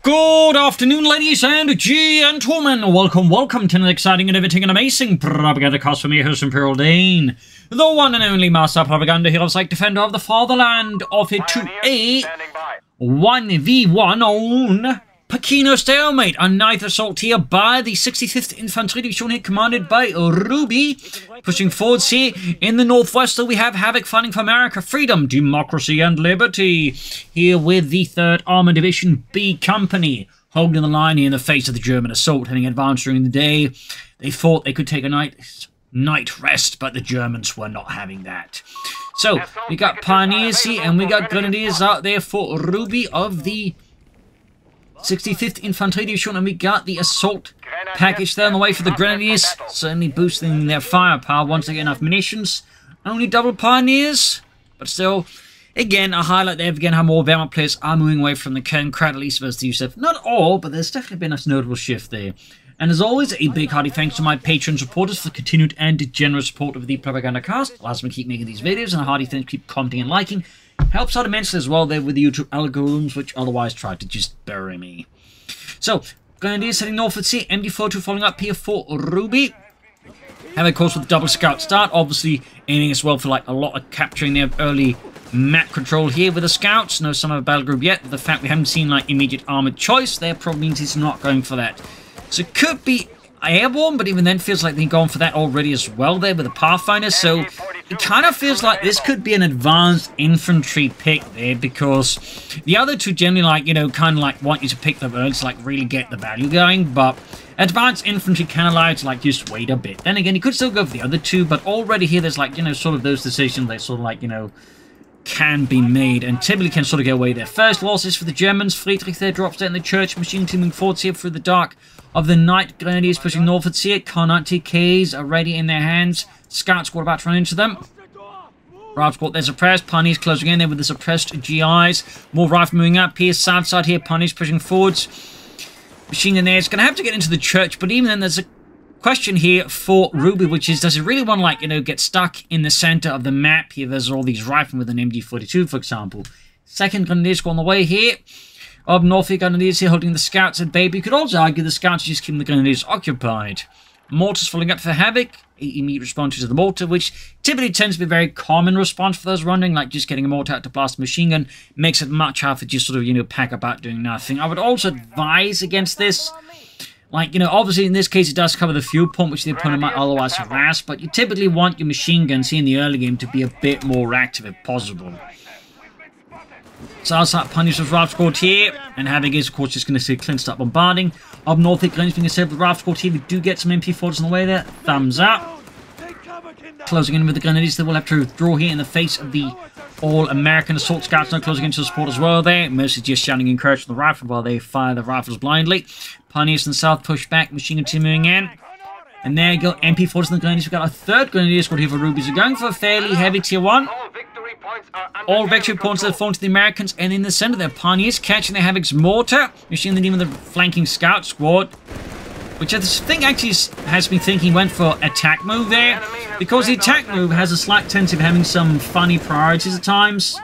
Good afternoon, ladies and gentlemen. Welcome to an exciting and everything and amazing Propagandacast from your host, Imperial Dane, the one and only master propaganda hero, like defender of the fatherland, offered to a 1v1 on Pachino Stalemate, a ninth assault here by the 65th Infantry Division here, commanded by Ruby. Pushing forwards here in the northwest, so we have Havoc fighting for America, freedom, democracy, and liberty. Here with the 3rd Armored Division B Company, holding the line here in the face of the German assault, having advanced during the day. They thought they could take a night rest, but the Germans were not having that. So, we got Pioneers here, and we got Grenadiers out there for Ruby of the 65th Infantry Division, and we got the assault package there on the way for the Grenadiers, certainly boosting their firepower once they get enough munitions. Only double Pioneers, but still, again, a highlight there again how more Wehrmacht players are moving away from the Kernkrad, at least versus the USF. Not all, but there's definitely been a notable shift there. And as always, a big hearty thanks to my Patreon supporters for the continued and generous support of the Propagandacast. Allows me to keep making these videos, and a hearty thanks to keep commenting and liking. Helps out immensely as well there with the YouTube algorithms, which otherwise try to just bury me. So, Grenadiers heading northwards here, MD42 following up here for Ruby. Have of course with the double scout start, obviously aiming as well for like a lot of capturing their early map control here with the scouts. No son of a battle group yet, but the fact we haven't seen like immediate armored choice there probably means he's not going for that. So it could be airborne, but even then feels like they've gone for that already as well there with the Pathfinder, so it kind of feels like this could be an advanced infantry pick there, because the other two generally like, you know, kind of like want you to pick them early to like really get the value going, but advanced infantry kind of like to like just wait a bit. Then again, you could still go for the other two, but already here there's like, you know, sort of those decisions that sort of like, you know, can be made, and typically can sort of get away there. First losses for the Germans. Friedrich there drops down the church. Machine teaming forwards here through the dark of the night. Grenadiers pushing northwards here. Car-90Ks are ready in their hands. Scout squad about to run into them. Rifle squad, there's suppressed. Pioneers closing in there with the suppressed GIs. More rifle moving up here. South side here. Pioneers pushing forwards. Machine gun there. It's going to have to get into the church, but even then there's a question here for Ruby, which is, does it really want to, like, you know, get stuck in the center of the map here? There's all these riflemen with an MD42, for example. Second Grenadiers go on the way here. Up north here, Grenadiers here holding the scouts at bay. But you could also argue the scouts are just keeping the Grenadiers occupied. Mortars falling up for Havoc. Immediate response to the mortar, which typically tends to be a very common response for those running, like just getting a mortar out to blast a machine gun makes it much harder to just sort of, you know, pack about doing nothing. I would also advise against this. Like, you know, obviously in this case it does cover the fuel pump, which the opponent might otherwise harass, but you typically want your machine guns here in the early game to be a bit more active if possible. So outside Punish with Rifle Squad here, and Havoc is of course just going to see Clint start bombarding. Up north here, Glenn's being saved with Rifle Squad here. We do get some MP4s on the way there. Thumbs up. Closing in with the Grenadiers, they will have to withdraw here in the face of the all-American assault scouts now closing into the support as well there. Mostly just shouting encouragement from the rifle while they fire the rifles blindly. Pioneers in the south push back, machine gun team moving in. And there you go, MP4s and the Grenadiers. We've got a third Grenadier squad here for Rubies. We're going for a fairly heavy tier 1. All victory points have fallen to the Americans, and in the center there, Pioneers catching the Havoc's mortar. Machine gun team with the flanking scout squad, which I think actually has me thinking went for attack move there, because the attack move has a slight tendency of having some funny priorities at times.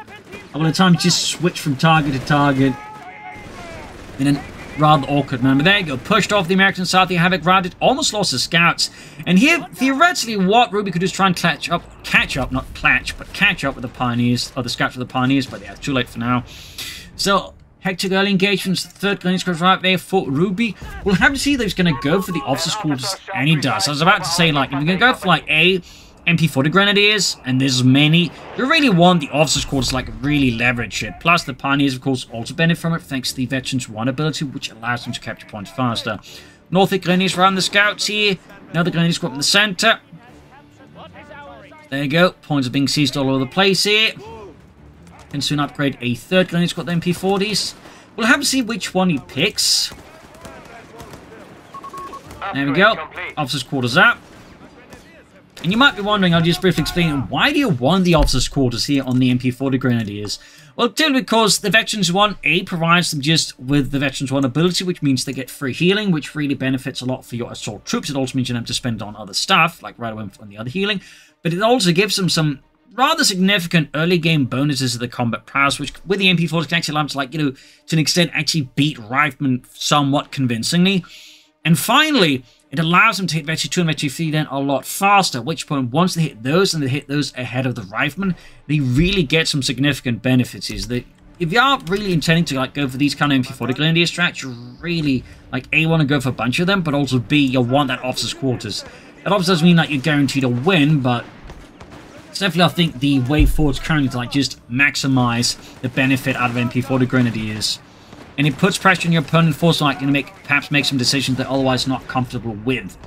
A lot of times just switch from target to target in a rather awkward manner. There you go, pushed off the American south, the Havoc routed, almost lost the scouts. And here, theoretically, what Ruby could do is try and catch up with the Pioneers, or the scouts with the Pioneers, but yeah, too late for now. So, hectic early engagements, the third Grenadier squad right there for Ruby. We'll have to see if he's going to go for the officers' quarters, and he does. I was about to say, like, if you're going to go for, like, a MP40 Grenadiers, and there's many, you really want the officers' quarters to, like, really leverage it. Plus, the Pioneers, of course, also benefit from it, thanks to the Veterans 1 ability, which allows them to capture points faster. North Grenadiers around the scouts here. Another Grenadier squad in the center. There you go. Points are being seized all over the place here. Can soon upgrade a third Grenadier squad, the MP40s. We'll have to see which one he picks. There we go. Officers' quarters up. And you might be wondering, I'll just briefly explain, why do you want the officers' quarters here on the MP40 Grenadiers? Well, typically because the Veterans 1, provides them just with the Veterans 1 ability, which means they get free healing, which really benefits a lot for your assault troops. It also means you don't have to spend on other stuff, like right away on the other healing. But it also gives them some rather significant early game bonuses to the combat prowess, which with the MP40s can actually allow them to, like, to an extent actually beat riflemen somewhat convincingly. And finally, it allows them to hit Vector 2 and Vector 3 then a lot faster, at which point once they hit those and they hit those ahead of the riflemen, they really get some significant benefits. Is that if you are really intending to, like, go for these kind of MP40 Grenadier strats, you really, like, A, want to go for a bunch of them, but also B, you'll want that officer's quarters. That obviously doesn't mean that you're guaranteed to win, but it's definitely, I think, the way forward currently to, like, just maximize the benefit out of MP40 Grenadiers. And it puts pressure on your opponent, forcing, like, to perhaps make some decisions they're otherwise not comfortable with.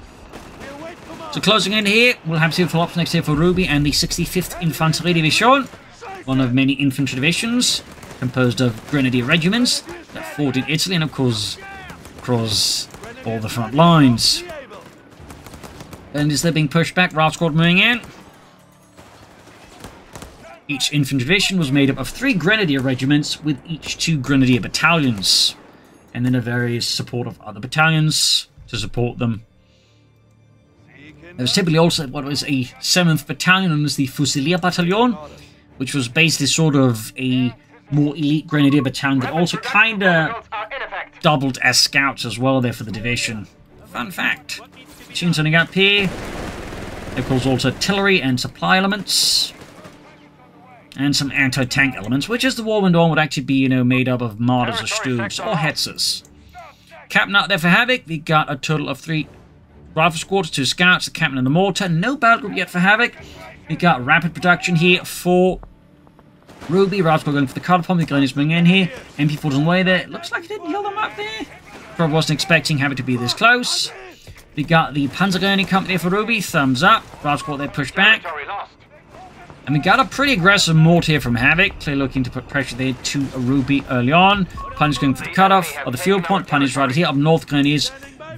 So closing in here, we'll have civil ops next here for Ruby and the 65th Infantry Division, one of many infantry divisions composed of grenadier regiments that fought in Italy and, of course, across all the front lines. And as they're being pushed back, Raft Squad moving in. Each infantry division was made up of 3 grenadier regiments with each 2 grenadier battalions, and then a various support of other battalions to support them. There was typically also what was a 7th battalion known as the Fusilier Battalion, which was basically sort of a more elite grenadier battalion that also kind of doubled as scouts as well there for the division. Fun fact. Machines turning up here. Of course, also artillery and supply elements. And some anti-tank elements, which as the war went on would actually be, made up of Martyrs or Stoogs or Hetzers. Captain out there for Havoc, we got a total of 3 rifle squads, 2 scouts, the captain and the mortar. No battle group yet for Havoc. We got rapid production here for Ruby. Rifle squad going for the cutoff point, the Grenadiers bring in here. MP4's on the way there. It looks like it didn't heal them up there. Probably wasn't expecting Havoc to be this close. We got the Panzer Grenadier Company for Ruby, thumbs up. Rifle squad there pushed back. And we got a pretty aggressive mortar here from Havoc, clearly looking to put pressure there to Ruby early on. Punish going for the cutoff of the fuel point. Punish right here up north. Grenadiers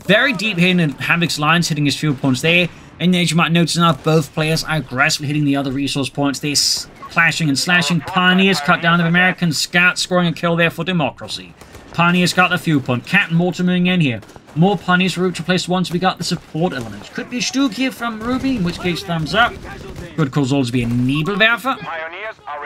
very deep here in Havoc's lines, hitting his fuel points there. And as you might notice now, both players are aggressively hitting the other resource points. They're clashing and slashing. Pioneers cut down the American scouts, scoring a kill there for democracy. Pioneers got the fuel point. Captain Mortar moving in here. More Pioneers for Ruby to replace once we got the support elements. Could be a Stug here from Ruby, in which case thumbs up. Could cause also be a Nebelwerfer.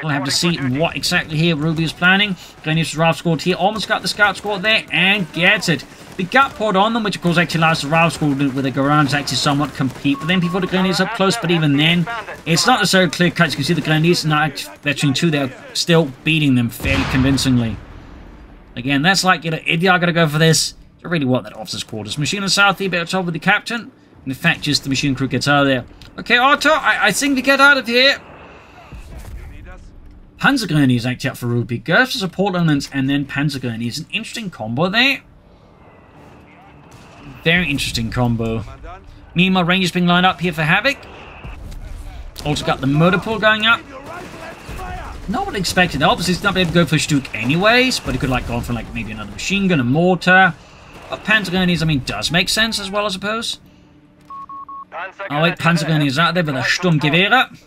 We'll have to see what exactly here Ruby is planning. Grenadiers Ralph squad here. Almost got the scout squad there and gets it. The gap poured on them, which of course actually allows the Ralph squad with the Garand to actually somewhat compete with them before the Grenadiers up close, but even then, it's not necessarily clear cut. You can see the Grenadiers not veteran 2, they're still beating them fairly convincingly. Again, that's like, if you are going to go for this, you really want that officer's quarters. Machine on south here, better top with the captain. And in fact, just the machine crew gets out of there. Okay, Otto, I think we get out of here. Panzer Grenadiers actually up for Ruby. Goes for support elements and then Panzer Grenadiers. An interesting combo there. Very interesting combo. Meanwhile, Rangers being lined up here for Havoc. Also got the motor pool going up. Not what I expected. Obviously, it's not able to go for Stuk anyways, but it could like gone for like maybe another machine gun, a mortar. But Panzer Grenadiers, I mean, does make sense as well, I suppose. Oh wait, Panzer Grenadiers out there with a Sturmgewehre.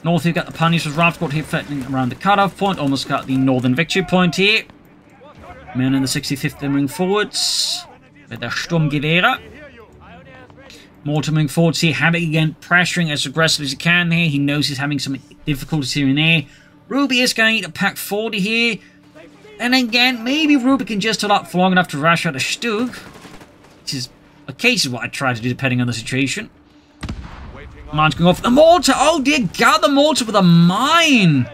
North, you've got the Pioneers with Ralph squad here fighting around the cutoff point. Almost got the northern victory point here. Men in the 65th moving forwards with the Sturmgewehre. Mortar moving forwards here. Havoc again pressuring as aggressively as he can here. He knows he's having some difficulties here and there. Ruby is going to pack 40 here. And again, maybe Ruby can just hold up for long enough to rush out a Stug. Which is occasionally what I try to do depending on the situation. Mine's going off the mortar. Oh dear God, the mortar with a mine.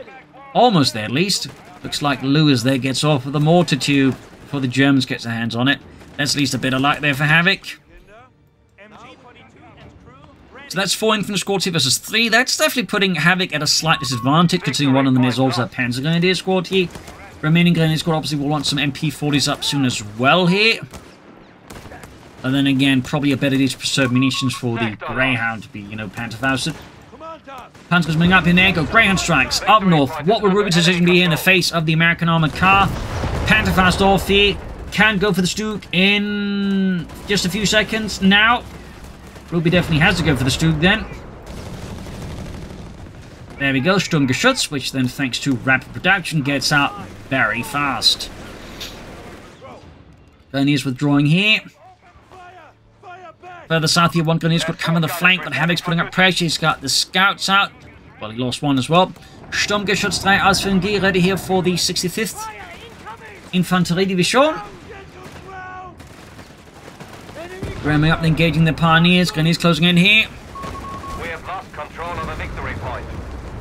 Almost there at least. Looks like Lewis there gets off with the mortar tube before the Germans get their hands on it. That's at least a bit of luck there for Havoc. So that's 4 infantry squads here versus 3. That's definitely putting Havoc at a slight disadvantage, considering one of them is also a Panzer Grenadier squad here. Remaining Grenadier squad obviously will want some MP40s up soon as well here. And then again, probably a better need to preserve munitions for the Greyhound to be, Panzerfausted. Panzer's coming up in there, go Greyhound strikes up north. What will Ruby's decision be in the face of the American armored car? Panzerfaust off here, can go for the Stug in just a few seconds now. Ruby definitely has to go for the Stug then. There we go, Sturmgeschütz, which then thanks to rapid production gets out very fast. Grenadiers withdrawing here. Further south here, one Grenadier squad coming the flank, but Havoc's putting up pressure. He's got the scouts out. Well, he lost one as well. Sturmgeschütz 3 aus G ready here for the 65th Infantry Division. Ramming up and engaging the Pioneers. Grenadiers closing in here. We have lost control of the victory point.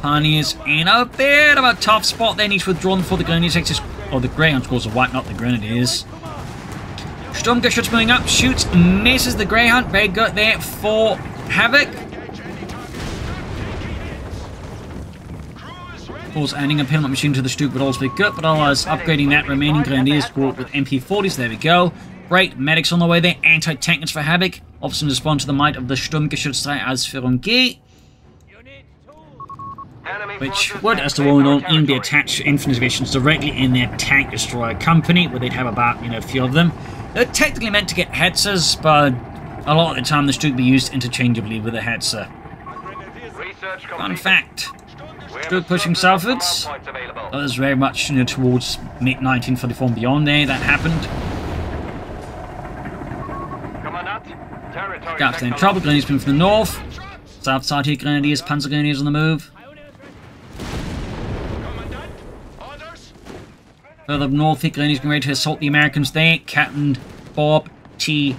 Pioneers in a bit of a tough spot. They need to withdraw before the Grenadiers or the Greyhound scores a wipe, not the Grenadiers. Sturmgeschütz moving up, shoots, misses the Greyhound. Very good there for Havoc. Of course, adding a payload machine to the Stuke would also be good, but otherwise upgrading that remaining Grenadiers squad with MP40s. There we go. Great, medics on the way there. Anti-tankers for Havoc. Obviously respond to the might of the Sturmgeschütz 3 als Führung G. Which would, as the well known, even be attached to infantry divisions directly in their tank destroyer company, where they'd have about, a few of them. They're technically meant to get hetzers, but a lot of the time the Stuke be used interchangeably with a hetzer. Fun fact. Stuke pushing southwards. That was very much, towards mid-1944 and beyond there that happened. Scouts in trouble, Grenadiers moving from the north. South side here, Grenadiers, Panzer Grenadiers on the move. Further north here, Grenadiers getting ready to assault the Americans there. Captain Bob T.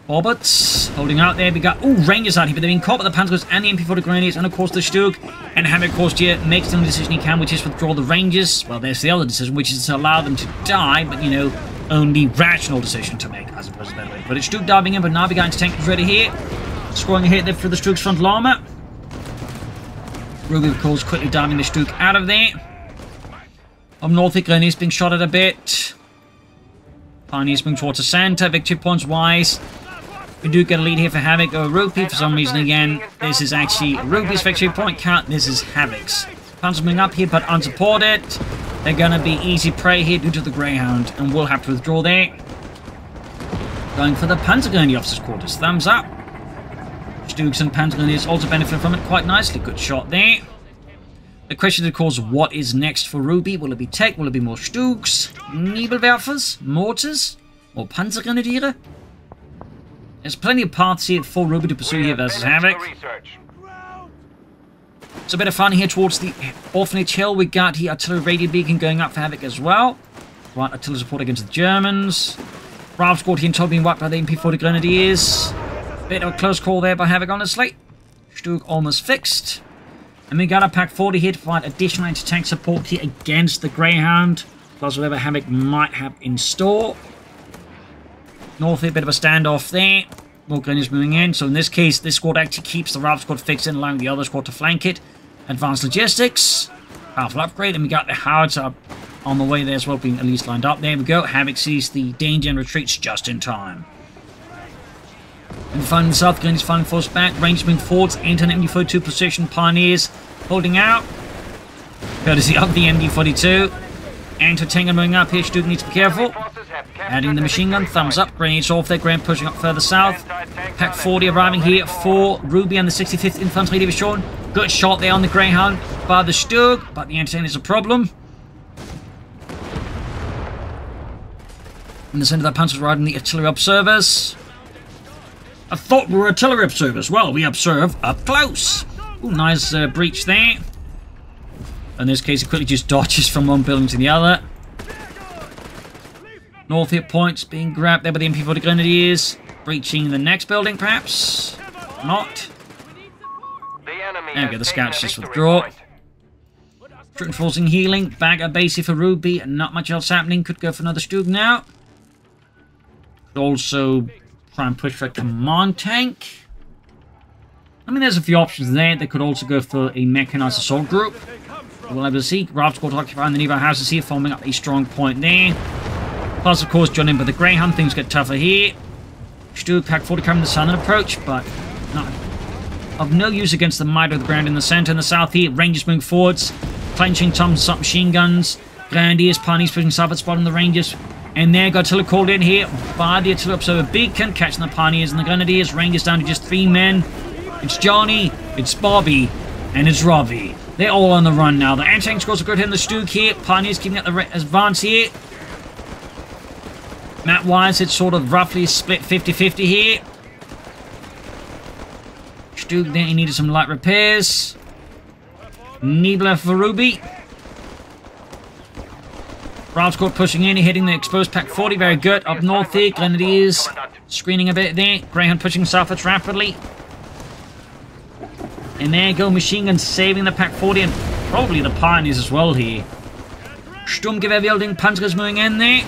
Bobberts holding out there. We got, Rangers out here, but they've been caught by the Panzers and the MP40 Grenadiers, and of course the Stuke. And Havoc, of course, here makes the only decision he can, which is to withdraw the Rangers. Well, there's the other decision, which is to allow them to die, but only rational decision to make, as opposed to better way. But it's Stuke diving in, but now we got tankers ready here. Scoring a hit there for the Stuke's frontal armor. Ruby, of course, quickly diving the Stuke out of there. Up north, the Grenadiers being shot at a bit. Pioneers moving towards the center. Victory points wise, we do get a lead here for Havoc over Rupee. For some reason, again, this is actually Rupee's victory point count. This is Havoc's. Panzers moving up here, but unsupported. They're going to be easy prey here due to the Greyhound, and we'll have to withdraw there. Going for the Panzer Grenadier officers' quarters. Thumbs up. Stukes and Panzer Grenadiers also benefit from it quite nicely. Good shot there. The question, of course, what is next for Ruby? Will it be tech? Will it be more Stukes? Nebelwerfers? Mortars? Or Panzer Grenadiere? There's plenty of paths here for Ruby to pursue here versus Havoc. It's a bit of fun here towards the Orphanage Hill. We got here artillery radio beacon going up for Havoc as well. Right, artillery support against the Germans. Rav squad here in top being wiped by the MP40 Grenadiers. Bit of a close call there by Havoc, honestly. Stuke almost fixed. And we got a Pack 40 here to provide additional anti-tank support here against the Greyhound. Plus whatever Havoc might have in store. North here, bit of a standoff there. More Grenadiers moving in. So in this case, this squad actually keeps the Rav squad fixed in, allowing the other squad to flank it. Advanced logistics. Powerful upgrade. And we got the howitzer on the way there as well, being at least lined up. There we go. Havoc sees the danger and retreats just in time. And finally, the South Grenadiers finally forced back. Rangers moving forwards. Into an MD-42 position. Pioneers holding out. Courtesy of the MD-42. Anti-tanker moving up here. Stuke needs to be careful. Adding the machine gun. Thumbs up. Grenadiers off there. Grand pushing up further south. Pack 40 arriving here for Ruby and the 65th Infantry Division. Good shot there on the Greyhound by the Stuke. But the anti-tank is a problem. In the center of that Panzer's riding the artillery observers. I thought we were artillery observers. Well, we observe up close. Ooh, nice breach there. In this case, it quickly just dodges from one building to the other. North hit points being grabbed there by the MP40 Grenadiers. Breaching the next building, perhaps? Not. There we go, the scouts just withdraw. Reinforcing healing. Back at base here for Ruby. Not much else happening. Could go for another Stuke now. Could also try and push for a command tank. I mean, there's a few options there. They could also go for a mechanized assault group. We'll have to see. Rav squad occupying the nearby houses here, forming up a strong point there. Plus, of course, joining by the Greyhound, things get tougher here. Stuke, Pack 40 coming the southern approach, but not of no use against the might of the ground in the center and the south here. Rangers moving forwards, clenching some machine guns. Grenadiers, Pioneers pushing southward, spotting the Rangers. And there, got artillery called in here by the artillery observer beacon, catching the Pioneers and the Grenadiers. Rangers down to just 3 men. It's Johnny, it's Bobby, and it's Robbie. They're all on the run now. The anti-tank scores a good hit in the Stuke here. Pioneers keeping up the advance here. Map-wise, it's sort of roughly split 50-50 here. Stug there, he needed some light repairs. Niebler for Ruby. Ralph's pushing in, hitting the exposed Pack 40, very good. Up north here, Grenadiers screening a bit there. Greyhound pushing southwards rapidly. And there go machine guns saving the Pack 40 and probably the Pioneers as well here. Sturmgewehr wielding Panzers moving in there.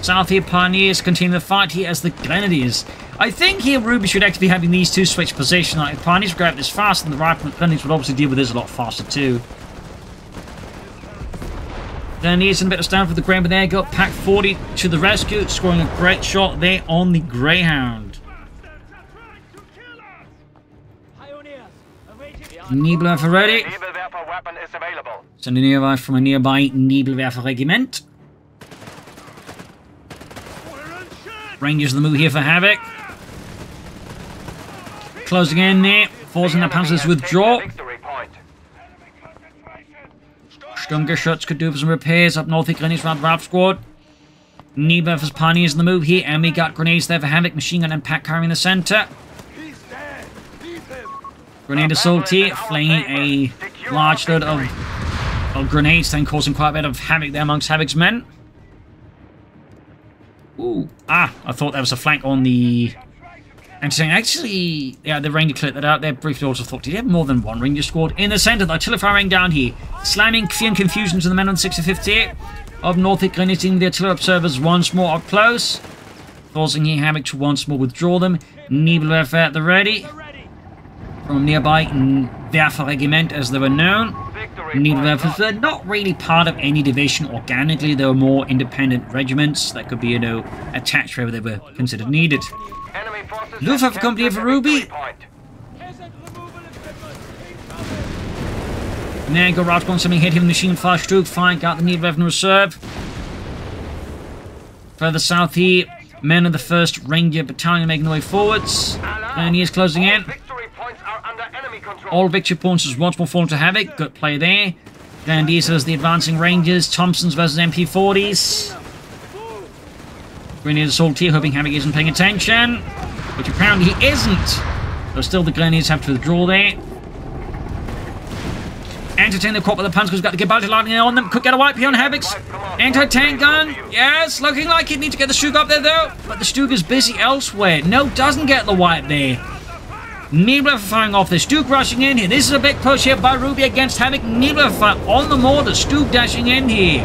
South here, Pioneers continue the fight here as the Grenadiers. I think here Ruby should actually be having these two switch position. Like, if Pioneers grab this fast, then the Grenadiers would obviously deal with this a lot faster too. Grenadiers in a bit of stand for the ground, but there go Pack 40 to the rescue, scoring a great shot there on the Greyhound. Nebelwerfer ready. Nebelwerfer weapon is available. Sending nearby from a nearby Nebelwerfer regiment. Rangers on the move here for Havoc. Closing in there, forcing the Panzers withdraw. Sturmgeschütz could do for some repairs up north. Grenadiers around the Ralph squad. Nebelwerfer's Pioneers on the move here, and we got grenades there for Havoc, machine gun and Pack carrying the center. Grenade assault here, flinging a large load of grenades, then causing quite a bit of havoc there amongst Havoc's men. Ooh, I thought there was a flank on the... Actually, yeah, the Ranger cleared that out there. Briefly also thought, did he have more than one Ranger squad? In the center, the artillery firing down here. Slamming fear and confusion to the men on 60-58. Up north, Grenadiers the artillery observers once more up close. Forcing here Havoc to once more withdraw them. Nebelwerfer at the ready. From nearby Werfer Regiment, as they were known. Nebelwerfers were not really part of any division organically. They were more independent regiments that could be, you know, attached wherever they were considered needed. Luftwaffe company for Ruby. And there go Rautgon, something hit him, machine fire Stug, firing out the Nebelwerfer in reserve. Further south here, men of the 1st Ranger Battalion making their way forwards. And he is closing in. All victory points is once more fallen to Havoc. Good play there. Grenadiers as the advancing Rangers. Thompsons versus MP40s. Grenadiers assault here, hoping Havoc isn't paying attention. Which apparently he isn't. But still the Grenadiers have to withdraw there. Entertain the corp with the Panzer's got the Gibraltar lightning on them. Could get a wipe here on Havoc's anti-tank gun. Yes, looking like he'd need to get the Stug up there though. But the Stug is busy elsewhere. No, doesn't get the wipe there. Nebelwerfer firing off the Stug rushing in here. This is a big push here by Ruby against Havoc. Nebelwerfer on the mortar. Stug dashing in here.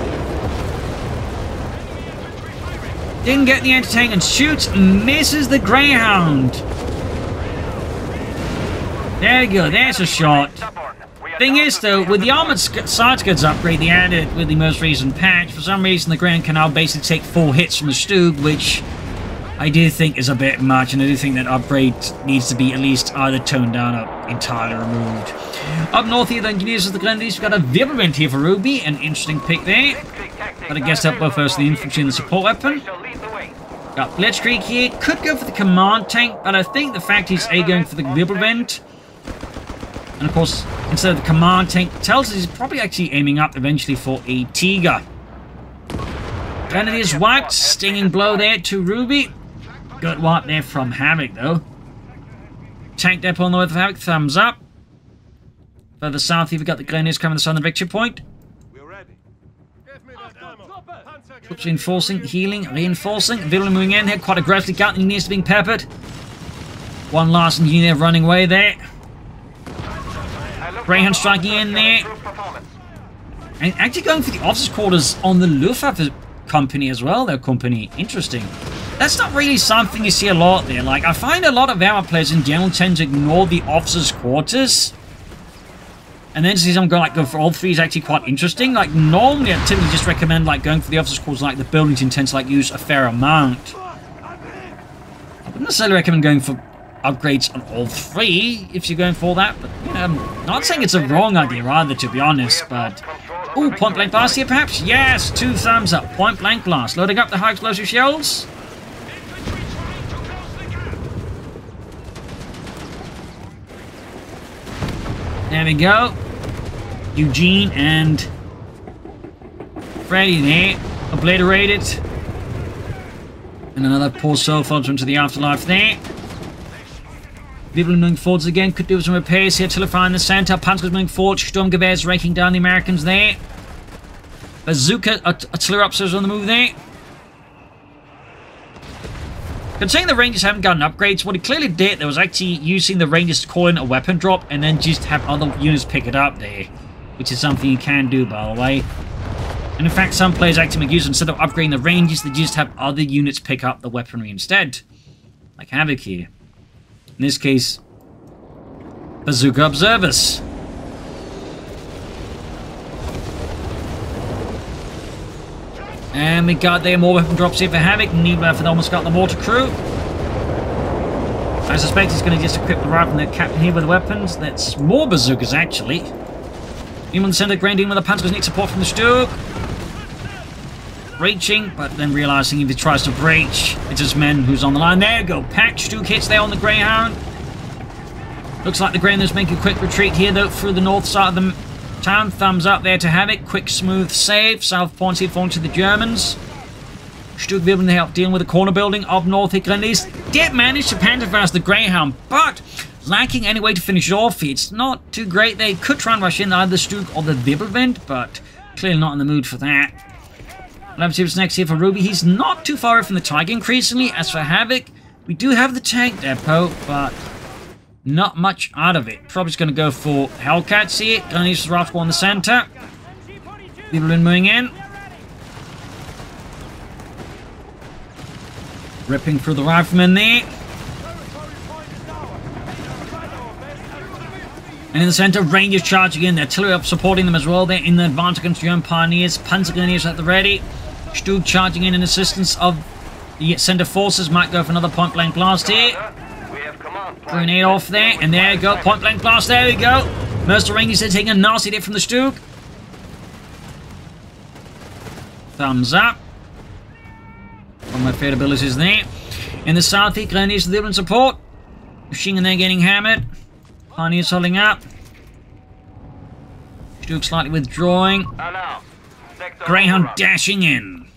Didn't get the anti-tank and shoots. Misses the Greyhound. There we go. There's a shot. Thing is though, with the armored side skids upgrade they added with the most recent patch, for some reason the Greyhound can now basically take 4 hits from the Stug, which I do think is a bit much, and I do think that upgrade needs to be at least either toned down or entirely removed. Up north here, the Engineers of the Grenadiers, we've got a Wirbelwind here for Ruby, an interesting pick there. But I guess up both first the infantry and the support weapon. Got Blitzkrieg here, could go for the command tank, but I think the fact he's going for the Wirbelwind, and of course, instead of the command tank, tells us he's probably actually aiming up eventually for a Tiger. Grenadiers wiped, stinging blow there to Ruby. Good wipe there from Havoc though. Tank depot on the way for Havoc, thumbs up. Further south here, we've got the Grenadiers coming to the southern victory point. Troops reinforcing, healing, reinforcing. Villain moving in here, quite aggressively. Got engineers being peppered. One last engineer running away there. Greyhound striking in there. And actually going for the officers' quarters on the Luftwaffe company as well, their company. Interesting. That's not really something you see a lot there. Like, I find a lot of Wehrmacht players in general tend to ignore the officers' quarters. And then to see someone go for all 3 is actually quite interesting. Like, normally I typically just recommend like going for the officers' quarters, like the buildings you tend to like use a fair amount. I wouldn't necessarily recommend going for upgrades on all 3 if you're going for that, but you know, I'm not saying it's a wrong idea either, to be honest, but... Ooh, point blank blast here perhaps? Yes, 2 thumbs up, point blank blast. Loading up the high explosive shells. There we go. Eugene and Freddy there, obliterated. And another poor soul falls into the afterlife there. Wirbelwind moving forwards again. Could do some repairs here. Artillery in the center. Panzers moving forward. Sturmgewehrs raking down the Americans there. Bazooka, artillery officers on the move there. Considering the Rangers haven't gotten upgrades, what he clearly did, there was actually using the Rangers to call in a weapon drop and then just have other units pick it up there. Which is something you can do, by the way. And in fact, some players actually make use, instead of upgrading the Rangers, they just have other units pick up the weaponry instead. Like Havoc here. In this case, Bazooka Observers. And we got there more weapon drops here for Havoc. Nebula almost got the mortar crew. I suspect he's going to just equip the rifle and the captain here with the weapons. That's more bazookas, actually. Even on the center, Grandin with the Panzers need support from the Stug. Breaching, but then realizing if he tries to breach, it's his men who's on the line. There you go. Pack Stug hits there on the Greyhound. Looks like the Greyhound's making a quick retreat here, though, through the north side of the town. Thumbs up there to Havoc. Quick, smooth save. South points here falling to the Germans. Stug able to help dealing with the corner building of North Grenadiers. Did manage to panzerfaust the Greyhound, but lacking any way to finish it off. It's not too great. They could try and rush in either the Stug or the Wirbelwind, but clearly not in the mood for that. Let's see what's next here for Ruby. He's not too far away from the Tiger increasingly. As for Havoc, we do have the tank depot, but not much out of it. Probably just going to go for Hellcats here. Going to use the rifle in the center. Wirbelwind moving in. Ripping through the riflemen there. And in the center, Rangers charging in. The artillery up supporting them as well. They're in the advance against German Pioneers. Panzer Grenadiers at the ready. Stug charging in assistance of the center forces. Might go for another point-blank blast here. Grenade off there. And there you go. Point-blank blast. There we go. Mercer Rangers are taking a nasty hit from the Stug. Thumbs up. One of my favorite abilities there. In the south, the Grenadiers delivering support. Machine gun there getting hammered. Pioneers holding up. Stug slightly withdrawing. Greyhound dashing in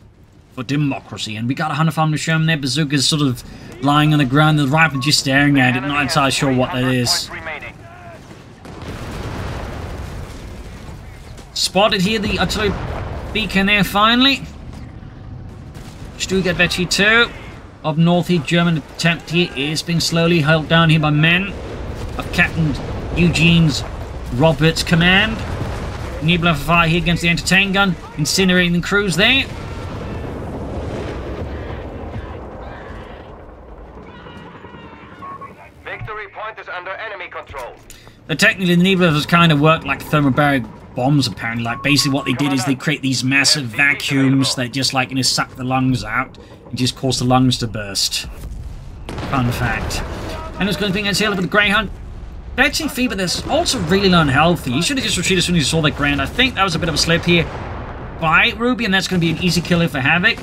for democracy. And we got a Hunter Farm to show him there. Bazooka's sort of lying on the ground. The rifle just staring at it. Not entirely sure what that is. Spotted here the artillery beacon there finally. Stug at Betchy 2 of Northeast German attempt here is being slowly held down here by men of Captain Eugene's Roberts' command. Nebula for fire here against the anti-tank gun, incinerating the crews there. Victory point is under enemy control. But technically, the Nebulas kind of work like thermobaric bombs, apparently. Like, basically what they did is they create these massive vacuums that just, like, suck the lungs out and just cause the lungs to burst. Fun fact. And it's going to be against here with the Greyhound. Betching Fever, that's also really unhealthy. You should have just retreated as soon as you saw that Grand. I think that was a bit of a slip here by Ruby, and that's going to be an easy kill here for Havoc.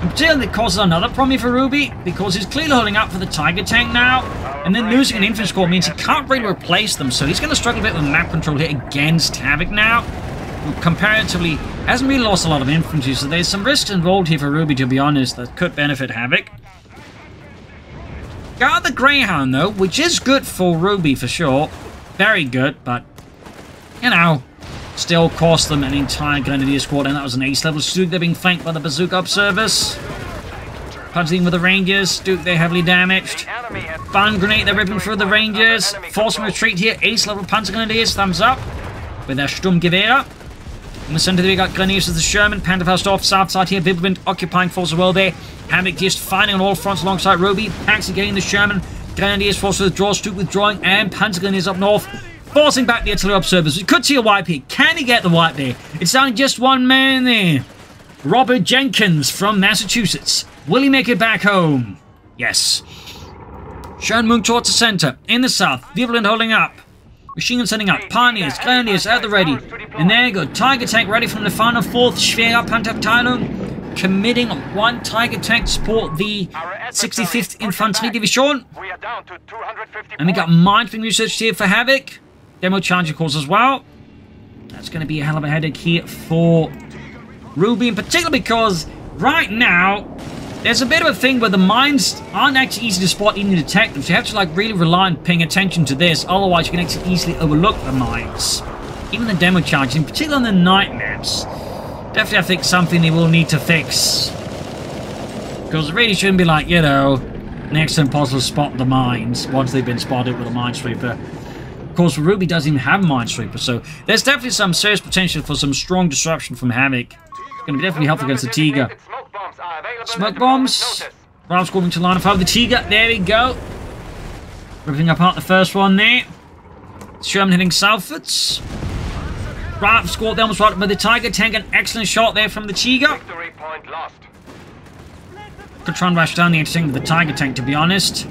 And particularly it causes another problem here for Ruby, because he's clearly holding up for the Tiger tank now, and then losing an infantry squad means he can't really replace them, so he's going to struggle a bit with map control here against Havoc now. Comparatively, hasn't really lost a lot of infantry, so there's some risks involved here for Ruby, to be honest, that could benefit Havoc. Got the Greyhound, though, which is good for Ruby, for sure. Very good, but, you know, still cost them an entire Grenadier squad, and that was an ace-level Stug. They're being flanked by the Bazooka Observers. Punching with the Rangers. Stug, they're heavily damaged. Fun Grenade, they're ripping through the Rangers. Forcing retreat here. Ace-level Panzer Grenadiers, thumbs up. With their Sturmgewehr. In the center, we got Grenadiers as the Sherman. Panzerfaust off, south side here. Wirbelwind occupying force as well there. Havoc just fighting on all fronts alongside Ruby. Paxi getting the Sherman. Grenadiers forced to withdraw. Stug withdrawing. And Panzer Grenadiers up north. Forcing back the artillery observers. We could see a wipe here. Can he get the wipe there? It's only just one man there. Robert Jenkins from Massachusetts. Will he make it back home? Yes. Sherman moving towards the center. In the south. Wirbelwind holding up. Machine gun setting up. Pioneers, Grenadiers at the ready. And there you go. Tiger tank ready from the final 4th Schwerer Panzerabteilung. Committing 1 Tiger tank to support the 65th Infantry Division. And we got mines being researched here for Havoc. Demo charge, of course, as well. That's going to be a hell of a headache here for Ruby, in particular because right now There's a bit of a thing where the mines aren't actually easy to spot, even to detect them. So you have to like really rely on paying attention to this. Otherwise, you can actually easily overlook the mines. Even the demo charges, in particular on the night maps. Definitely, I think something they will need to fix. Because it really shouldn't be like, you know, next to impossible to spot the mines once they've been spotted with a minesweeper. Of course, Ruby doesn't even have a minesweeper, so there's definitely some serious potential for some strong disruption from Havoc. It's going to be definitely helpful against the Tiger. Smoke bombs. Ralph's going to line up over the Tiger. There we go. Ripping apart the first one there. Sherman hitting southwards. Ralph scored there almost right up by the Tiger tank. An excellent shot there from the Tiger. Could try and rush down the anti-tank with the Tiger tank, to be honest.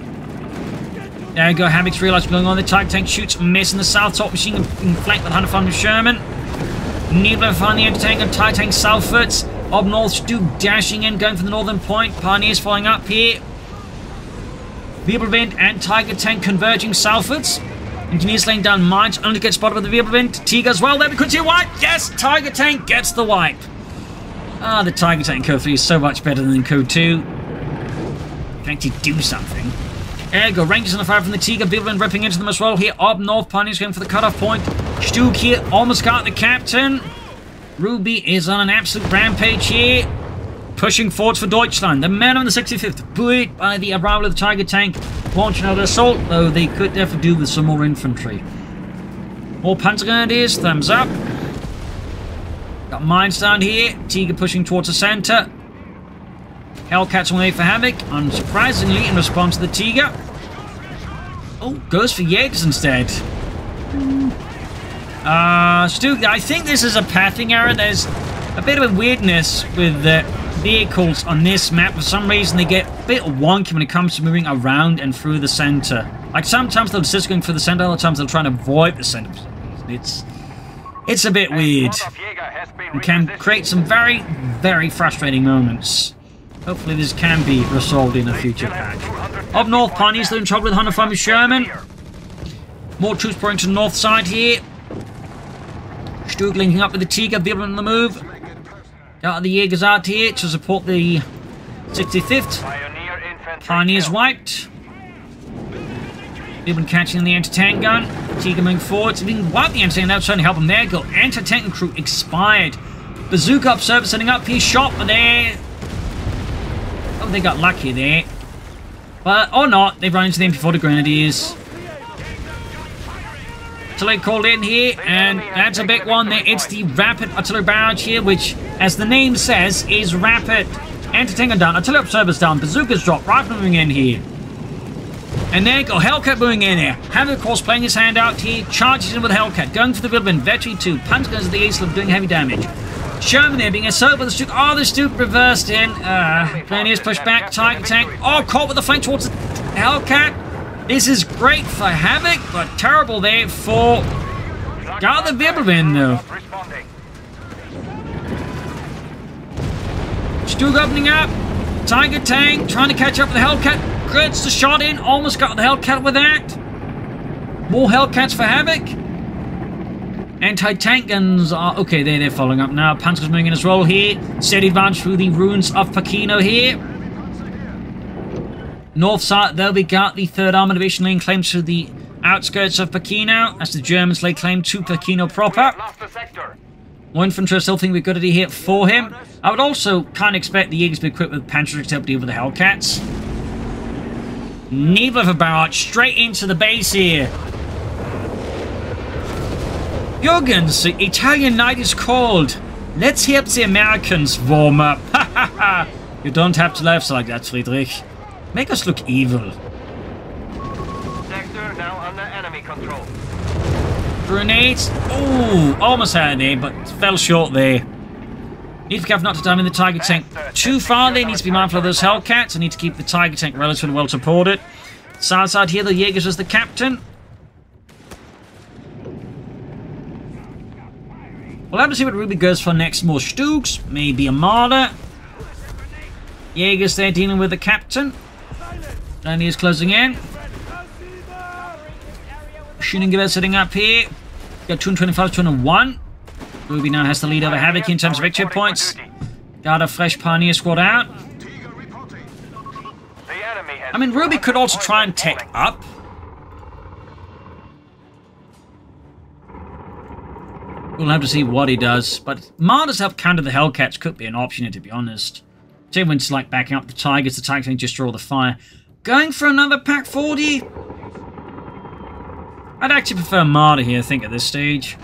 There we go. Havoc's realised what's going on. The Tiger tank shoots, miss in the south top machine, being flanked with 105 Sherman. Needler find the anti-tank and Tiger tank southwards. Up north, Stu dashing in, going for the northern point. Pioneers following up here. Wirbelwind and Tiger tank converging southwards. Engineers laying down mines, only get spotted by the Wirbelwind. Tiger as well. There we could see a wipe. Yes, Tiger tank gets the wipe. Ah, the Tiger tank CoH3 is so much better than CoH2. Can actually do something. There you go. Rangers on the fire from the Tiger. Wirbelwind ripping into them as well here. Up north, Pioneers going for the cutoff point. Stu here almost got the captain. Ruby is on an absolute rampage here. Pushing forwards for Deutschland. The men on the 65th, buoyed by the arrival of the Tiger tank, launch another assault, though they could definitely do with some more infantry. More Panzer Grenadiers, thumbs up. Got mines down here. Tiger pushing towards the center. Hellcats on the way for Havoc, unsurprisingly in response to the Tiger. Oh, goes for Jaegers instead. Stu, I think this is a pathing error. There's a bit of a weirdness with the vehicles on this map. For some reason, they get a bit wonky when it comes to moving around and through the center. Like, sometimes they'll insist going for the center, other times they'll try and avoid the center. It's a bit weird. It can create some very, very frustrating moments. Hopefully this can be resolved in a future patch. Up north, Pioneers are in trouble with 105 Sherman. More troops pouring to the north side here. Stug linking up with the Tiger, Wirbelwind on the move. Got the Jaegers out here to support the 65th. Pioneers wiped. Wirbelwind catching the anti-tank gun. Tiger moving forward. If he can wipe the anti-tank, that would certainly help him. There you go. Anti-tank crew expired. Bazooka observer setting up his shot, but there. Oh, they got lucky there. But, or not, they've run into them before the Grenadiers. Artillery called in here, and that's a big one there. It's the rapid artillery barrage here, which, as the name says, is rapid. Anti-tank down, artillery observers down, bazookas drop, rifle moving in here. And there you go, Hellcat moving in here. Havoc, of course, playing his hand out here, charges in with Hellcat, going for the Wirbelwind, Vetri 2, Panzer guns at the Ace doing heavy damage. Sherman there being assaulted by the Stuke. Oh, the Stuke reversed in. Grenadiers pushed back, Tiger tank. Oh, caught with the flank towards the Hellcat. This is great for Havoc, but terrible there for... Got the Wirbelwind, though. Stug opening up. Tiger tank trying to catch up with the Hellcat. Gets the shot in. Almost got the Hellcat with that. More Hellcats for Havoc. Anti-tank guns are... Okay, they're following up now. Panzer's moving in as well here. Steady advance through the ruins of Pachino here. North side, there we got the 3rd Armored Division laying claim to the outskirts of Pachino, as the Germans lay claim to Pachino proper. More infantry, I still think we're good at it here for him. I would also kind of expect the Jaegers to be equipped with Panzer to help deal with the Hellcats. Neither of a barrage, straight into the base here. Jürgens, the Italian night is cold. Let's help the Americans warm up. Ha ha ha. You don't have to laugh like that, Friedrich. Make us look evil. Sector now under enemy control. Grenades. Ooh, almost had it, but fell short there. Need to be careful not to dive in the Tiger tank too far. They need to be mindful of those Hellcats. I need to keep the Tiger tank relatively well supported. South side here, the Jaegers as the captain. We'll have to see what Ruby goes for next. More Stugs, maybe a Marder. Jaegers there dealing with the captain. And he is closing in. Shooting gewehr sitting up here. Got 225, 201. Ruby now has the lead over Havoc in terms of victory points. Got a fresh Pioneer squad out. has... I mean, Ruby could also try and take up. We'll have to see what he does. But Marder's help counter the Hellcats could be an option here, to be honest. Everyone's like backing up the Tigers. The Tigers can just draw the fire. Going for another Pack 40? I'd actually prefer Marder here, I think, at this stage.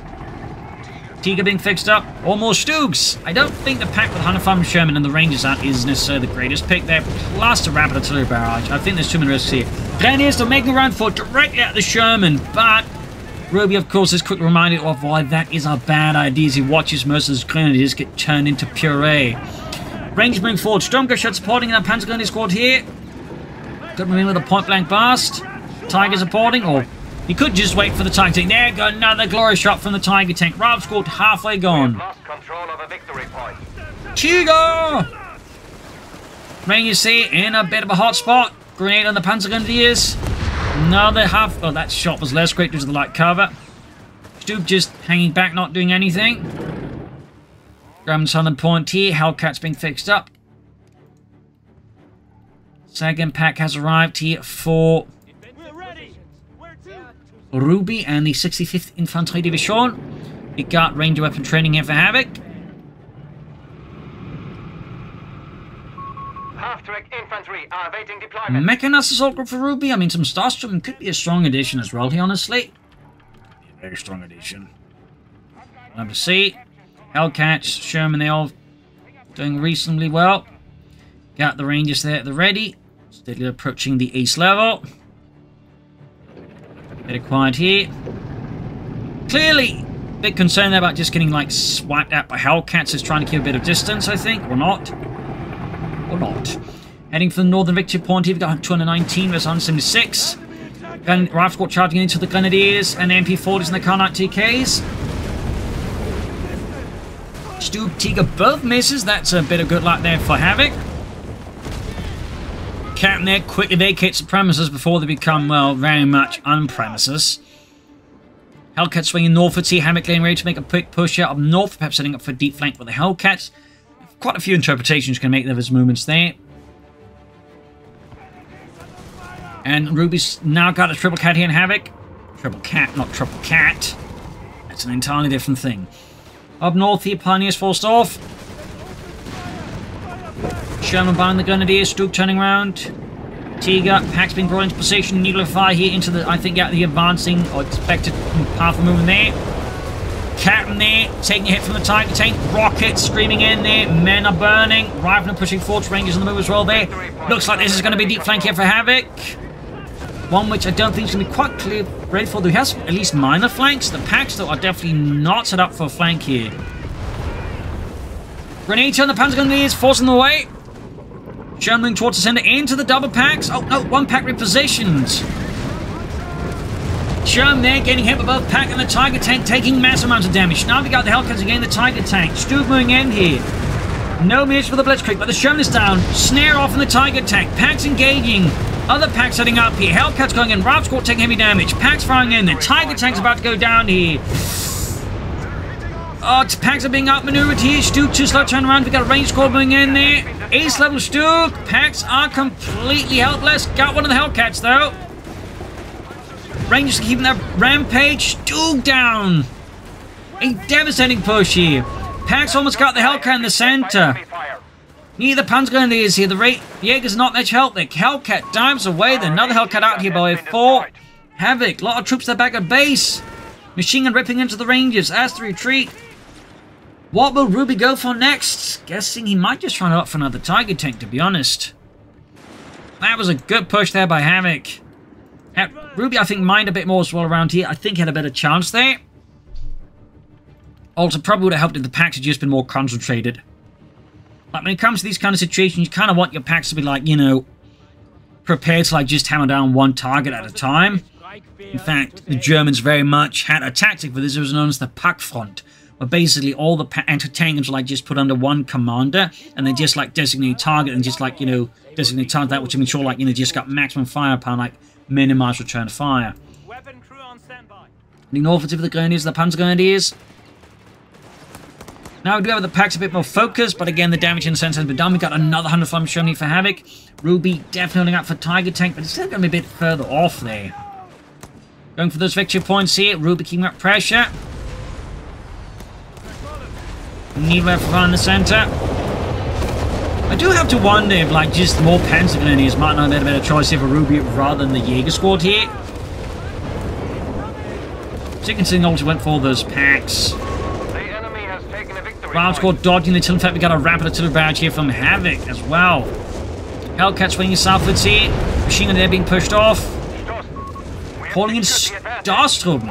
Tiger being fixed up. Or more Stoogs. I don't think the pack with 105 Sherman and the Rangers out is necessarily the greatest pick there. Plus the Rapid Artillery Barrage. I think there's too many risks here. Grenadiers are making a run for directly at the Sherman, but Ruby, of course, is quickly reminded of why that is a bad idea as he watches most of his Grenadiers get turned into puree. Rangers moving forward. Stormguard supporting that Panzer Grenadier squad here. Got him in with a point-blank blast. Tiger supporting, or he could just wait for the Tiger tank. There go another glorious shot from the Tiger tank. Rav squad halfway gone. Lost control of a victory point. Tiger! Rangers see in a bit of a hot spot. Grenade on the Panzer Grenadiers. Another half. Oh, that shot was less great due to the light cover. Stoop just hanging back, not doing anything. Graham Southern Point here. Hellcats being fixed up. Second pack has arrived here for Ruby and the 65th Infantry Division. We got Ranger weapon training here for Havoc. Half-track infantry are awaiting deployment. Mechanized assault group for Ruby. I mean, some Starstorm could be a strong addition as well here, honestly. Could be a very strong addition. We'll have to see. Hellcats, Sherman, they all doing reasonably well. Got the Rangers there at the ready. Steadily approaching the ace level. Bit of quiet here. Clearly, a bit concerned there about just getting like swiped out by Hellcats. Is trying to keep a bit of distance, I think, or not. Or not. Heading for the Northern Victory Point here, we've got 219 versus 176. Rifle squad charging into the Grenadiers and the MP40s and the Carnot TKs. Stu Tiger both misses. That's a bit of good luck there for Havoc. Captain there quickly vacates the premises before they become, well, very much on-premises. Hellcats swinging northwards here. Havoc getting ready to make a quick push out up north, perhaps setting up for a deep flank with the Hellcats. Quite a few interpretations you can make of his movements there. And Ruby's now got a triple cat here in Havoc. Triple cat, not triple cat. That's an entirely different thing. Up north here, Pioneers forced off. Sherman behind the Grenadiers, Stoop turning around. Tiger, Pack's being brought into position. Needle of fire here into the, I think, yeah, the advancing or expected path of movement there. Captain there, taking a hit from the Tiger tank. Rockets screaming in there. Men are burning. Riflemen pushing forward. Rangers on the move as well there. Looks like this is going to be a deep flank here for Havoc. One which I don't think is going to be quite clear ready for. He has at least minor flanks. The Packs, though, are definitely not set up for a flank here. Grenade on the Panzer Grenadiers, forcing the way. Sherman towards the center into the double packs. Oh no, one pack repositioned. Sherman there getting hit by both pack and the Tiger tank, taking massive amounts of damage. Now we got the Hellcats again, the Tiger tank. Stu moving in here. No miss for the Blitzkrieg, but the Sherman is down. Snare off in the Tiger tank. Packs engaging. Other packs setting up here. Hellcats going in. Rav squad taking heavy damage. Packs firing in. The Tiger tank's about to go down here. Oh, packs are being outmaneuvered here. Stu too slow turn around. We got a range squad moving in there. Ace level Stu. Packs are completely helpless. Got one of the Hellcats though. Rangers keeping that rampage. Stu down. A devastating push here. Packs almost got the Hellcat in the center. Neither Panzer Grenadiers here. The Jaeger's not much help. The Hellcat dives away. Then another Hellcat out here by 4. Havoc. A lot of troops there back at base. Machine gun ripping into the Rangers as they retreat. What will Ruby go for next? Guessing he might just try to opt for another Tiger tank, to be honest. That was a good push there by Havoc. Ruby, I think, mined a bit more as well around here. I think he had a better chance there. Also, probably would have helped if the packs had just been more concentrated. Like, when it comes to these kind of situations, you kind of want your packs to be, like, you know, prepared to, like, just hammer down one target at a time. In fact, the Germans very much had a tactic for this. It was known as the Pack Front, where basically all the anti-tanks were, like, just put under one commander, and they just, like, designate a target and just, like, you know, designate target that, which I mean, sure, like, you know, just got maximum firepower, like, minimize return fire. Weapon crew on standby. Heading north to the Grenadiers, the Panzer Grenadiers. Now we do have the packs a bit more focused, but again, the damage in the sense has been done. We got another 100 from Germany for Havoc. Ruby definitely up for Tiger Tank, but it's still going to be a bit further off there. Going for those victory points here. Ruby keeping up pressure. Need left in the center. I do have to wonder if, like, just more Panzer Grenadiers might not have been a better choice here for Ruby rather than the Jaeger squad here. So you can see also went for all those packs. Ground squad dodging the artillery. In fact, we got a rapid artillery barrage here from Havoc as well. Hellcat swinging southwards here. Machine gun there being pushed off. Calling in Starstrom.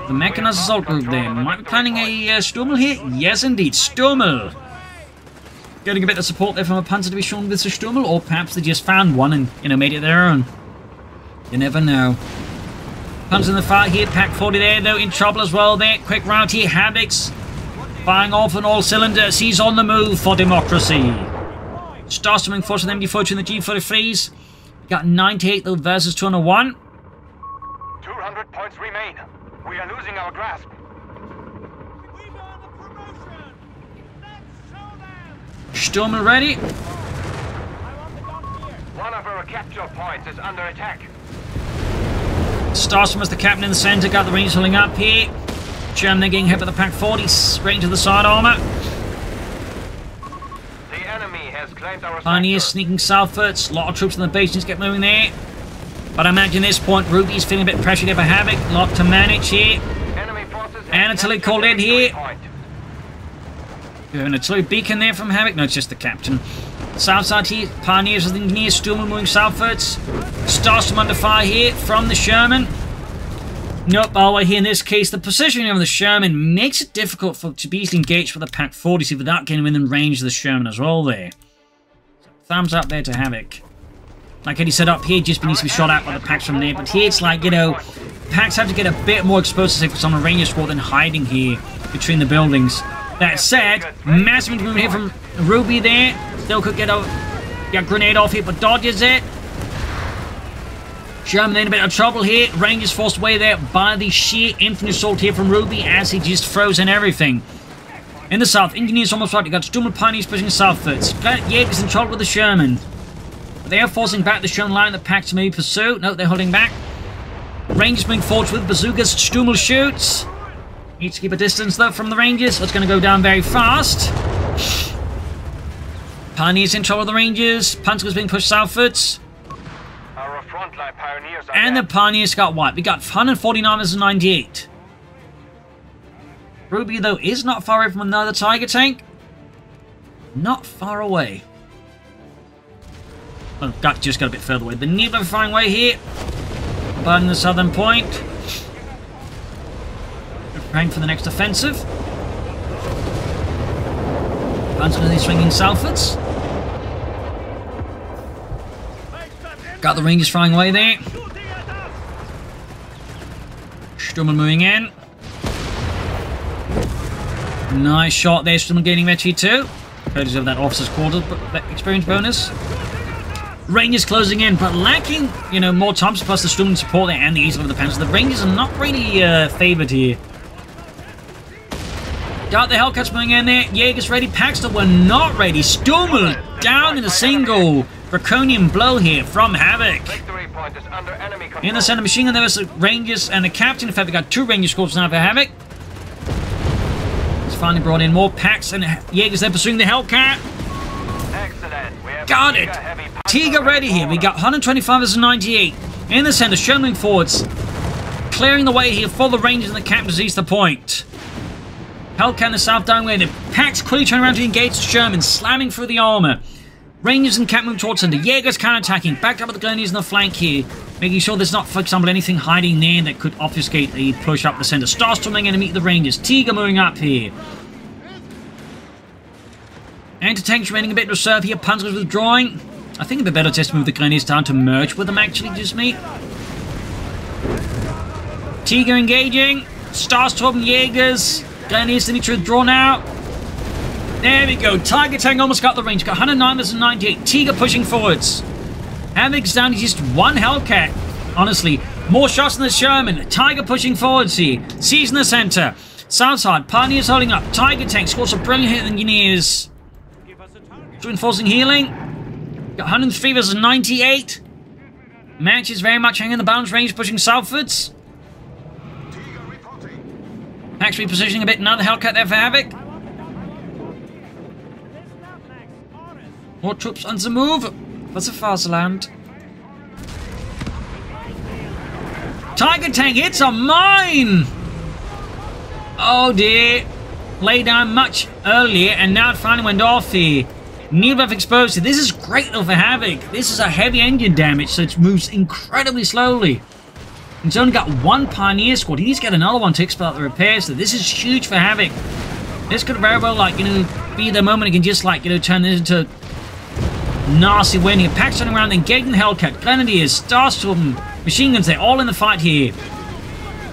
The mechanized assault group there. Might be planning a Sturmel here? Yes, indeed. Sturmel. Getting a bit of support there from a Panzer Division with the Sturmel, or perhaps they just found one and, you know, made it their own. You never know. Panzer in the fire here. Pack 40 there, though, in trouble as well there. Quick route here. Havoc's firing off on all cylinders. He's on the move for democracy. Starstorming force with MD-42 in the G-43s. Got 98 though versus 201. 200 points remain. We are losing our grasp. Sturmel ready. One of our capture points is under attack. Starstorm as the captain in the center. Got the range holding up here. Germany getting hit by the Pack 40 straight into the side armor. The enemy has claimed our Pioneers sector. sneaking southwards. A lot of troops in the base. Just get moving there. But I imagine at this point, Ruby's feeling a bit pressured here for Havoc. A lot to manage here. Enemy forces And artillery called in here. point. We have an artillery beacon there from Havoc. No, it's just the captain. South side here. Pioneers with engineers. Sturmel moving southwards. Starstorm under fire here from the Sherman. Nope, all the way here in this case. The positioning of the Sherman makes it difficult to be easily engaged with the Pack 40 without getting within range of the Sherman as well there. So, thumbs up there to Havoc. Like Eddie said, up here just needs to be shot at by the packs from there. But here it's like, you know, packs have to get a bit more exposed to some Ranger squad than hiding here between the buildings. That said, massive movement here from Ruby there. Still could get a grenade off here, but dodges it. Sherman in a bit of trouble here. Rangers forced away there by the sheer infantry assault here from Ruby as he just froze in everything. In the south, engineers almost right. You got Sturmel Pioneers pushing southwards. Jaeger's in trouble with the Sherman. They are forcing back the Sherman line. The packs maybe pursue. No, they're holding back. Rangers moving forward with bazookas. Sturmel shoots. Needs to keep a distance though from the Rangers. So it's going to go down very fast. Pioneers in trouble with the Rangers. Panzer's being pushed southwards. Our frontline pioneers are And the dead. Pioneers got wiped. We got 149 versus 98. Ruby, though, is not far away from another Tiger tank. Not far away. Oh, just got a bit further away. The Nebula firing way here. Burning the southern point. Preparing for the next offensive. Panzer going to be swinging southwards. Got the Rangers flying away there. Sturmel moving in. Nice shot there. Sturmel gaining Retry too. Courtesy of that officer's quarters experience bonus. Rangers closing in, but lacking, you know, more time plus the Sturmel support there and the ease of the Panzer. The Rangers are not really favoured here. Got the Hellcats moving in there. Jaeger's ready. Paxton were not ready. Sturmel down in a single draconian blow here from Havoc. Victory point is under enemy control. In the center machine gun, there was the Rangers and the captain. In fact, we got 2 Ranger squads now for Havoc. He's finally brought in more packs, and Jaeger's then pursuing the Hellcat. Excellent. We have Got it. Tiger ready here. We got 125 versus 98. In the center, Sherman forwards. Clearing the way here for the Rangers and the captain to ease the point. Hellcat in the south downwind. The packs quickly turn around to engage the Sherman, slamming through the armor. Rangers and captain move towards center. Jaeger's counterattacking. Backed up with the Grenadiers in the flank here. Making sure there's not, for example, anything hiding there that could obfuscate the push up the center. Starstorming in to meet the Rangers. Tiger moving up here. Anti-tanks remaining a bit reserved here. Panzer's withdrawing. I think it'd be better just to move the Grenadiers down to merge with them, actually, just me. Tiger engaging. Starstorm, Jaegers. Grenadiers need to withdraw now. There we go. Tiger tank almost got the range. Got 109 versus 98. Tiger pushing forwards. Havoc's down to just 1 Hellcat. Honestly, more shots than the Sherman. Tiger pushing forwards here. Sees in the center. South side, Pioneers holding up. Tiger Tank scores a brilliant hit Engineers. Reinforcing healing. Got 103 versus 98. Match is very much hanging the balance range, pushing southwards. Max repositioning a bit. Another Hellcat there for Havoc. More troops on the move. What's a Fatherland? Tiger Tank hits a mine! Oh dear. Lay down much earlier and now it finally went off here. Nearbuff exposed. This is great though for Havoc. This is a heavy engine damage, so it moves incredibly slowly. He's only got one Pioneer squad. He needs to get another one to expedite the repairs. So this is huge for Havoc. This could very well, like, you know, be the moment he can just, like, you know, turn this into nasty winning. Packs running around, engaging the Hellcat, Grenadiers, Starstorm, machine guns. They're all in the fight here.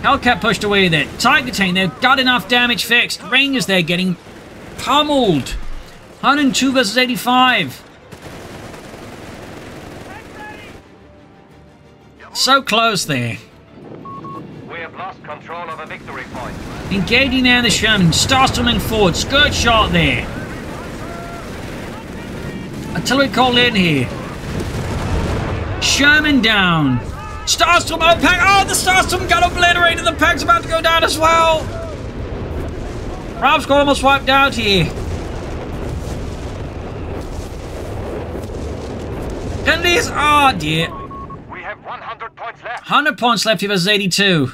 Hellcat pushed away there. Tiger Tank, they've got enough damage fixed. Rangers, they're getting pummeled. 102 versus 85. So close there. We have lost control of a victory point. Engaging there in the Sherman. Starstorming forward. Skirt shot there. Artillery called in here. Sherman down. Starstorm out pack. Oh, the Starstorm got obliterated. The pack's about to go down as well. Ralph's got almost wiped out here. Grenadiers. Oh dear. We have 100 points left. 100 points left here versus 82.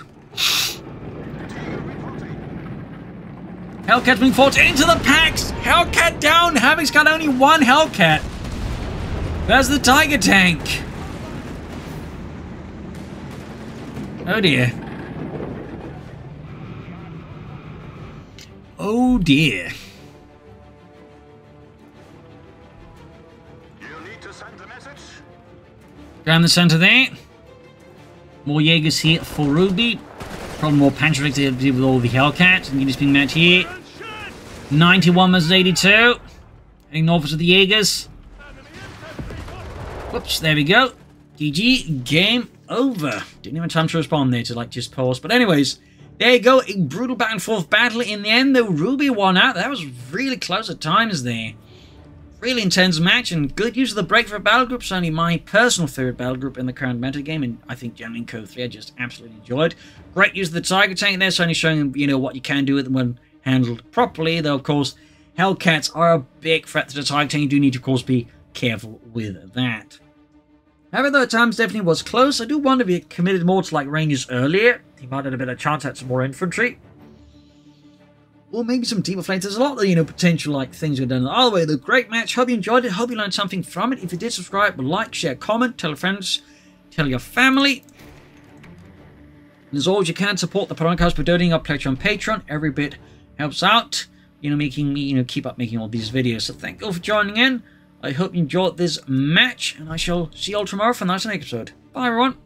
Hellcat's being forced into the packs. Hellcat down. Havoc's got only one Hellcat. There's the Tiger Tank. Oh dear. Oh dear. You need to send a message. Down the center there. More Jaegers here for Ruby. Probably more Panzer to deal with all the Hellcats. And just being met here. 91 versus 82. Heading north with the Jaegers. Whoops, there we go. GG, game over. Didn't even have time to respond there to, like, just pause. But anyways, there you go. A brutal back and forth battle. In the end, though, Ruby won out. That was really close at times there. Really intense match and good use of the Breakthrough battle group. Certainly my personal favorite battle group in the current meta game, and I think generally in CoH3 I just absolutely enjoyed. Great use of the Tiger Tank there, certainly showing, you know, what you can do with them when handled properly. Though of course Hellcats are a big threat to the Tiger Tank. You do need to of course be careful with that. However, though at times definitely was close. I do wonder if he committed more to like Rangers earlier. He might have a bit of chance at some more infantry. Or maybe some deeper flames. There's a lot of, you know, potential like things we've done. Either way, the great match. Hope you enjoyed it. Hope you learned something from it. If you did, subscribe, like, share, comment, tell your friends, tell your family. And as always, you can support the podcast by donating up pledge on Patreon. Every bit helps out, you know, making me, you know, keep up making all these videos. So thank you all for joining in. I hope you enjoyed this match, and I shall see you all tomorrow for the next episode. Bye, everyone.